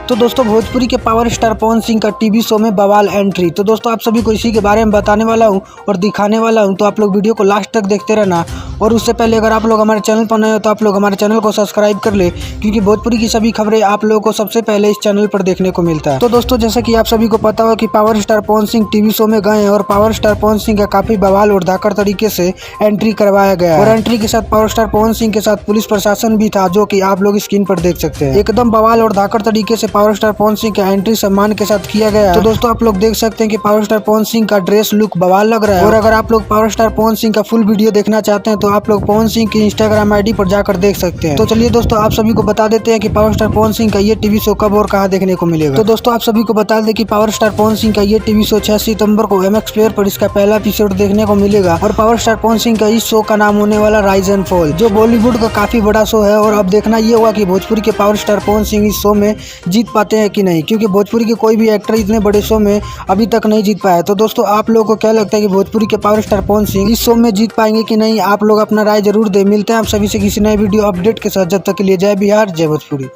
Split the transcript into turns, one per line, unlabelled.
तो दोस्तों भोजपुरी के पावर स्टार पवन सिंह का टीवी शो में बवाल एंट्री। तो दोस्तों आप सभी को इसी के बारे में बताने वाला हूं और दिखाने वाला हूं, तो आप लोग वीडियो को लास्ट तक देखते रहना। और उससे पहले अगर आप लोग हमारे चैनल पर नए हो तो आप लोग हमारे चैनल को सब्सक्राइब कर ले, क्योंकि भोजपुरी की सभी खबरें आप लोगों को सबसे पहले इस चैनल पर देखने को मिलता है। तो दोस्तों जैसे कि आप सभी को पता हो कि power star Pawan Singh TV show में गए हैं और पावर स्टार पवन सिंह का काफी बवाल और धाकड़ तरीके से एंट्री करवाया गया और एंट्री के साथ पावर स्टार पवन सिंह के साथ पुलिस प्रशासन भी था, जो कि आप लोग स्क्रीन पर देख सकते हैं। एकदम बवाल और धाकड़ तरीके से पावर स्टार पवन सिंह का एंट्री सम्मान के साथ किया गया। तो दोस्तों आप लोग देख सकते हैं कि पावर स्टार पवन सिंह का ड्रेस लुक बवाल लग रहा है। और अगर आप लोग पावर स्टार पवन सिंह का फुल वीडियो देखना चाहते हैं तो आप लोग पवन सिंह की इंस्टाग्राम आईडी पर जाकर देख सकते हैं। तो चलिए दोस्तों आप सभी को बता देते हैं कि पावर स्टार पवन सिंह का ये टीवी शो कब और कहां देखने को मिलेगा। तो दोस्तों आप सभी को बता दें कि पावर स्टार पवन सिंह का ये टीवी शो 6 सितंबर को MX प्लेयर पर इसका पहला एपिसोड देखने को मिलेगा। और पावर स्टार पवन सिंह का इस शो का नाम होने वाला राइज एंड फॉल, जो बॉलीवुड का काफी बड़ा शो है। और अब देखना ये हुआ कि भोजपुरी के पावर स्टार पवन सिंह इस शो में जीत पाते हैं कि नहीं, क्योंकि भोजपुरी के कोई भी एक्टर इतने बड़े शो में अभी तक नहीं जीत पाया। तो दोस्तों आप लोगों को क्या लगता है कि भोजपुरी के पावर स्टार पवन सिंह इस शो में जीत पाएंगे कि नहीं? आप लोग अपना राय जरूर दे। मिलते हैं आप सभी से किसी नए वीडियो अपडेट के साथ। जब तक के लिए जय बिहार, जय भोजपुरी।